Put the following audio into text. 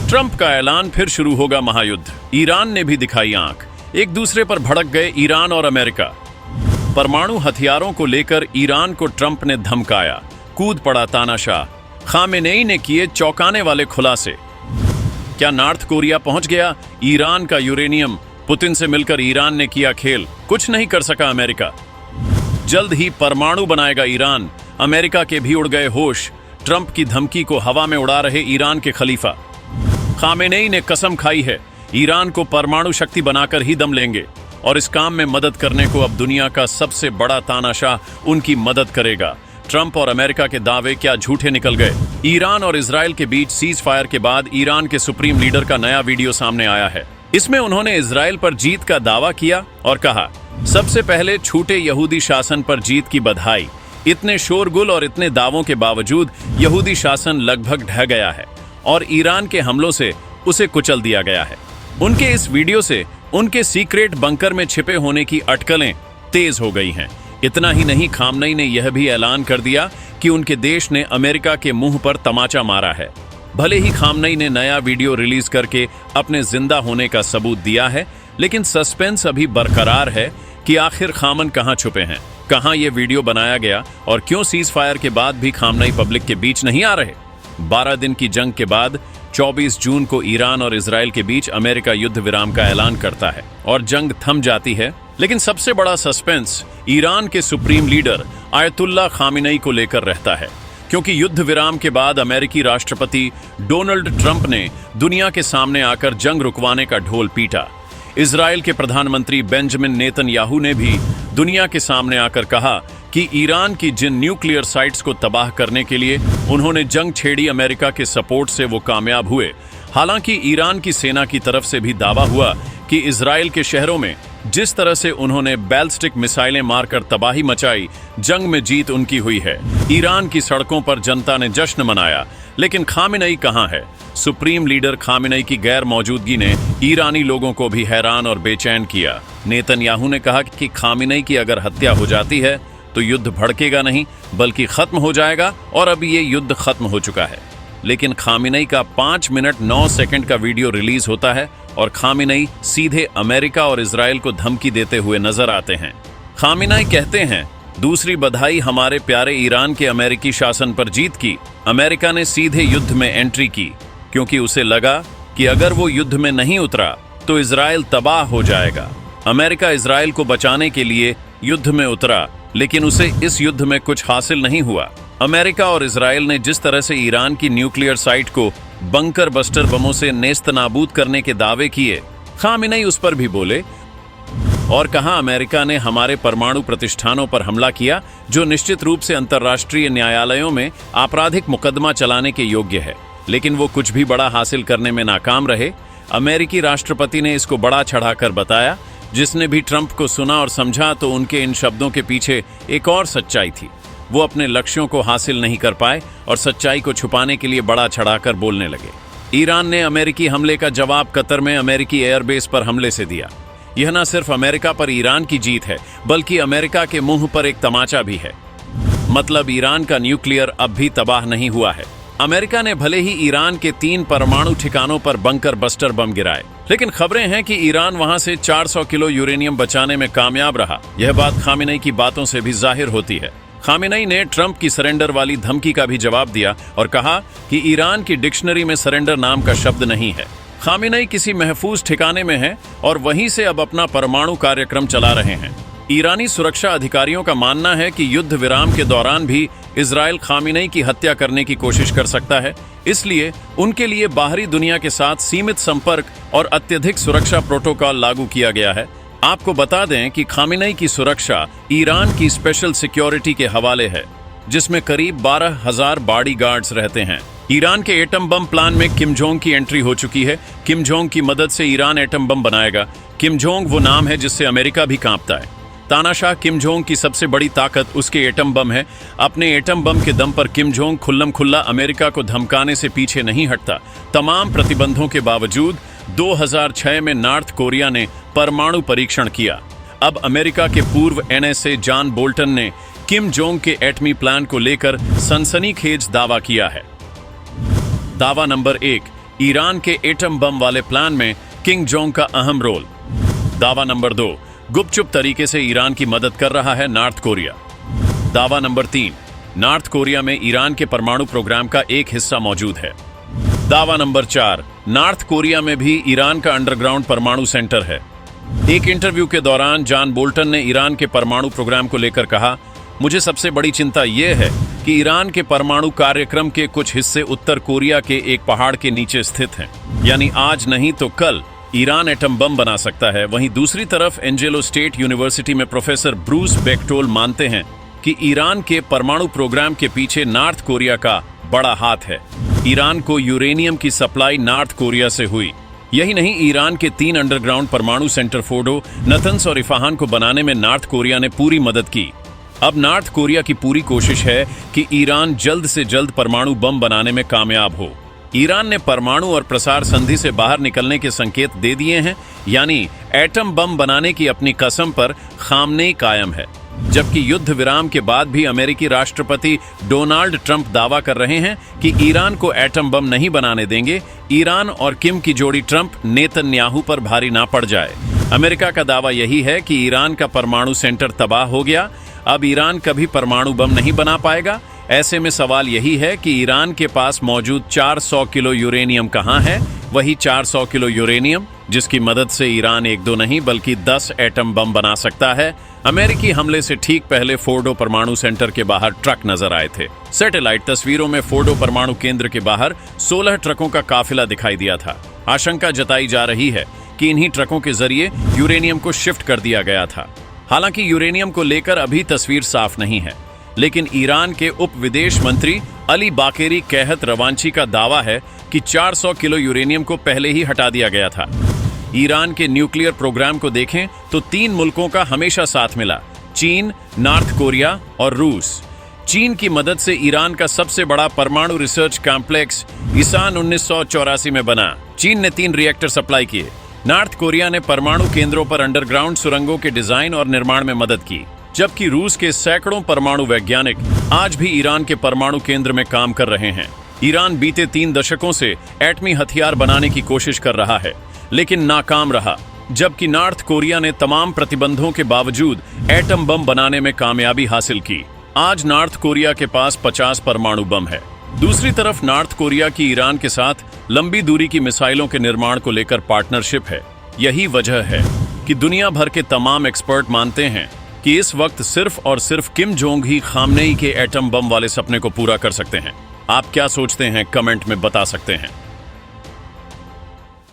Trump का ऐलान, फिर शुरू होगा महायुद्ध। ईरान ने भी दिखाई आंख, एक दूसरे पर भड़क गए ईरान और अमेरिका। परमाणु हथियारों को लेकर ईरान को ट्रंप ने धमकाया, कूद पड़ा तानाशाह। खामेनेई ने किए चौंकाने वाले खुलासे। क्या नॉर्थ कोरिया पहुंच गया? ईरान का यूरेनियम। पुतिन से मिलकर ईरान ने किया खेल, कुछ नहीं कर सका अमेरिका। जल्द ही परमाणु बनाएगा ईरान। अमेरिका के भी उड़ गए होश। ट्रंप की धमकी को हवा में उड़ा रहे ईरान के खलीफा। खामेनेई ने कसम खाई है, ईरान को परमाणु शक्ति बनाकर ही दम लेंगे, और इस काम में मदद करने को अब दुनिया का सबसे बड़ा तानाशाह उनकी मदद करेगा। ट्रंप और अमेरिका के दावे क्या झूठे निकल गए। ईरान और इजराइल के बीच सीज फायर के बाद ईरान के सुप्रीम लीडर का नया वीडियो सामने आया है। इसमें उन्होंने इजराइल पर जीत का दावा किया और कहा, सबसे पहले छूटे यहूदी शासन पर जीत की बधाई। इतने शोरगुल और इतने दावों के बावजूद यहूदी शासन लगभग ढह गया है और ईरान के हमलों से उसे कुचल दिया गया है। उनके इस वीडियो से उनके सीक्रेट बंकर में छिपे होने की अटकलें तेज हो गई हैं। इतना ही नहीं, खामनेई ने यह भी ऐलान कर दिया कि उनके देश ने अमेरिका के मुंह पर तमाचा मारा है। भले ही खामनेई ने नया वीडियो रिलीज करके अपने जिंदा होने का सबूत दिया है, लेकिन सस्पेंस अभी बरकरार है कि आखिर खामन कहां छुपे हैं, कहां यह वीडियो बनाया गया और क्यों सीज फायर के बाद भी खामनेई पब्लिक के बीच नहीं आ रहे। 12 दिन की जंग के बाद 24 जून को ईरान और इजराइल के बीच अमेरिका युद्ध विराम का ऐलान करता है और जंग थम जाती है। लेकिन सबसे बड़ा सस्पेंस ईरान के सुप्रीम लीडर आयतुल्ला खामेनेई को लेकर रहता है, क्योंकि युद्ध विराम के बाद अमेरिकी राष्ट्रपति डोनाल्ड ट्रंप ने दुनिया के सामने आकर जंग रुकवाने का ढोल पीटा। इजराइल के प्रधानमंत्री बेंजामिन नेतन्याहू ने भी दुनिया के सामने आकर कहा कि ईरान की जिन न्यूक्लियर साइट्स को तबाह करने के लिए उन्होंने जंग छेड़ी, अमेरिका के सपोर्ट से वो कामयाब हुए। हालांकि ईरान की सेना की तरफ से भी दावा हुआ कि इजराइल के शहरों में जिस तरह से उन्होंने बैलिस्टिक मिसाइलें मारकर तबाही मचाई, जंग में जीत उनकी हुई है। ईरान की सड़कों पर जनता ने जश्न मनाया, लेकिन खामेनेई कहां है? सुप्रीम लीडर खामेनेई की गैर मौजूदगी ने ईरानी लोगों को भी हैरान और बेचैन किया। नेतन्याहू ने कहा कि खामेनेई की अगर हत्या हो जाती है तो युद्ध भड़केगा नहीं बल्कि खत्म हो जाएगा, और अब ये युद्ध खत्म हो चुका है। लेकिन खामेनेई का 5 मिनट 9 सेकंड का वीडियो रिलीज होता है और खामेनेई सीधे अमेरिका और इजराइल को धमकी देते हुए नजर आते हैं। खामेनेई कहते हैं, दूसरी बधाई हमारे प्यारे ईरान के अमेरिकी शासन पर जीत की। अमेरिका ने सीधे युद्ध में एंट्री की, क्योंकि उसे लगा कि अगर वो युद्ध में नहीं उतरा तो इजराइल तबाह हो जाएगा। अमेरिका इजराइल को बचाने के लिए युद्ध में उतरा, लेकिन उसे इस युद्ध में कुछ हासिल नहीं हुआ। अमेरिका और इजराइल ने जिस तरह से ईरान की न्यूक्लियर साइट को बंकर बस्टर बमों से नेस्तनाबूद करने के दावे किए, खामेनेई उस पर भी बोले और कहा, अमेरिका ने हमारे परमाणु प्रतिष्ठानों पर हमला किया, जो निश्चित रूप से अंतर्राष्ट्रीय न्यायालयों में आपराधिक मुकदमा चलाने के योग्य है। लेकिन वो कुछ भी बड़ा हासिल करने में नाकाम रहे। अमेरिकी राष्ट्रपति ने इसको बड़ा चढ़ाकर बताया। जिसने भी ट्रंप को सुना और समझा तो उनके इन शब्दों के पीछे एक और सच्चाई थी। वो अपने लक्ष्यों को हासिल नहीं कर पाए और सच्चाई को छुपाने के लिए बड़ा चढ़ाकर बोलने लगे। ईरान ने अमेरिकी हमले का जवाब कतर में अमेरिकी एयरबेस पर हमले से दिया। यह न सिर्फ अमेरिका पर ईरान की जीत है, बल्कि अमेरिका के मुंह पर एक तमाचा भी है। मतलब ईरान का न्यूक्लियर अब भी तबाह नहीं हुआ है। अमेरिका ने भले ही ईरान के 3 परमाणु ठिकानों पर बंकर बस्टर बम गिराए, लेकिन खबरें हैं कि ईरान वहां से 400 किलो यूरेनियम बचाने में कामयाब रहा। यह बात खामेनेई की बातों से भी जाहिर होती है। खामेनेई ने ट्रंप की सरेंडर वाली धमकी का भी जवाब दिया और कहा कि ईरान की डिक्शनरी में सरेंडर नाम का शब्द नहीं है। खामेनेई किसी महफूज ठिकाने में है और वहीं से अब अपना परमाणु कार्यक्रम चला रहे हैं। ईरानी सुरक्षा अधिकारियों का मानना है कि युद्ध विराम के दौरान भी इजराइल खामेनेई की हत्या करने की कोशिश कर सकता है, इसलिए उनके लिए बाहरी दुनिया के साथ सीमित संपर्क और अत्यधिक सुरक्षा प्रोटोकॉल लागू किया गया है। आपको बता दें कि खामेनेई की सुरक्षा ईरान की स्पेशल सिक्योरिटी के हवाले है, जिसमें करीब 12,000 बॉडीगार्ड्स रहते हैं। ईरान के एटम बम प्लान में किम जोंग की एंट्री हो चुकी है। किम जोंग की मदद से ईरान एटम बम बनाएगा। किम जोंग वो नाम है जिससे अमेरिका भी कांपता है। तानाशाह किम जोंग की सबसे बड़ी ताकत उसके एटम बम है। अपने एटम बम के दम पर किम जोंग खुल्लम खुल्ला अमेरिका को धमकाने से पीछे नहीं हटता। तमाम प्रतिबंधों के बावजूद 2006 में नॉर्थ कोरिया ने परमाणु परीक्षण किया। अब अमेरिका के पूर्व NSA जॉन बोल्टन ने किम जोंग के एटमी प्लान को लेकर सनसनीखेज दावा किया है। दावा नंबर 1, ईरान के एटम बम वाले प्लान में किंग जोंग का अहम रोल। दावा नंबर 2, गुपचुप तरीके से ईरान की मदद कर रहा है नॉर्थ कोरिया। दावा नंबर 3, नॉर्थ कोरिया में ईरान के परमाणु प्रोग्राम का एक हिस्सा मौजूद है। दावा नंबर 4, नॉर्थ कोरिया में भी ईरान का अंडरग्राउंड परमाणु सेंटर है। एक इंटरव्यू के दौरान जॉन बोल्टन ने ईरान के परमाणु प्रोग्राम को लेकर कहा, मुझे सबसे बड़ी चिंता यह है कि ईरान के परमाणु कार्यक्रम के कुछ हिस्से उत्तर कोरिया के एक पहाड़ के नीचे स्थित हैं। यानी आज नहीं तो कल ईरान एटम बम बना सकता है। वहीं दूसरी तरफ एंजेलो स्टेट यूनिवर्सिटी में प्रोफेसर ब्रूस बेक्टोल मानते हैं कि ईरान के परमाणु प्रोग्राम के पीछे नॉर्थ कोरिया का बड़ा हाथ है। ईरान को यूरेनियम की सप्लाई नॉर्थ कोरिया से हुई। यही नहीं, ईरान के 3 अंडरग्राउंड परमाणु सेंटर फोर्डो, नतंस और इफाहान को बनाने में नॉर्थ कोरिया ने पूरी मदद की। अब नॉर्थ कोरिया की पूरी कोशिश है कि ईरान जल्द से जल्द परमाणु बम बनाने में कामयाब हो। ईरान ने परमाणु और प्रसार संधि से बाहर निकलने के संकेत दे दिए हैं, यानी एटम बम बनाने की अपनी कसम पर खामनेई कायम है। जबकि युद्ध विराम के बाद भी अमेरिकी राष्ट्रपति डोनाल्ड ट्रंप दावा कर रहे हैं कि ईरान को एटम बम नहीं बनाने देंगे। ईरान और किम की जोड़ी ट्रंप नेतन्याहू पर भारी ना पड़ जाए। अमेरिका का दावा यही है कि ईरान का परमाणु सेंटर तबाह हो गया, अब ईरान कभी परमाणु बम नहीं बना पाएगा। ऐसे में सवाल यही है कि ईरान के पास मौजूद 400 किलो यूरेनियम कहां है? वही 400 किलो यूरेनियम जिसकी मदद से ईरान 1-2 नहीं बल्कि 10 एटम बम बना सकता है। अमेरिकी हमले से ठीक पहले फोर्डो परमाणु सेंटर के बाहर ट्रक नजर आए थे। सैटेलाइट तस्वीरों में फोर्डो परमाणु केंद्र के बाहर 16 ट्रकों का काफिला दिखाई दिया था। आशंका जताई जा रही है कि इन्हीं ट्रकों के जरिए यूरेनियम को शिफ्ट कर दिया गया था। हालांकि यूरेनियम को लेकर अभी तस्वीर साफ नहीं है, लेकिन ईरान के उप विदेश मंत्री अली बाकेरी कहत रवांची का दावा है कि 400 किलो यूरेनियम को पहले ही हटा दिया गया था। ईरान के न्यूक्लियर प्रोग्राम को देखें तो 3 मुल्कों का हमेशा साथ मिला, चीन, नॉर्थ कोरिया और रूस। चीन की मदद से ईरान का सबसे बड़ा परमाणु रिसर्च कॉम्प्लेक्स ईसान 1984 में बना। चीन ने 3 रिएक्टर सप्लाई किए। नॉर्थ कोरिया ने परमाणु केंद्रों पर अंडरग्राउंड सुरंगों के डिजाइन और निर्माण में मदद की, जबकि रूस के सैकड़ों परमाणु वैज्ञानिक आज भी ईरान के परमाणु केंद्र में काम कर रहे हैं। ईरान बीते 3 दशकों से एटमी हथियार बनाने की कोशिश कर रहा है, लेकिन नाकाम रहा, जबकि नॉर्थ कोरिया ने तमाम प्रतिबंधों के बावजूद एटम बम बनाने में कामयाबी हासिल की। आज नॉर्थ कोरिया के पास 50 परमाणु बम है। दूसरी तरफ नॉर्थ कोरिया की ईरान के साथ लंबी दूरी की मिसाइलों के निर्माण को लेकर पार्टनरशिप है। यही वजह है कि दुनिया भर के तमाम एक्सपर्ट मानते हैं कि इस वक्त सिर्फ और सिर्फ किम जोंग ही खामनेई के एटम बम वाले सपने को पूरा कर सकते हैं। आप क्या सोचते हैं? कमेंट में बता सकते हैं।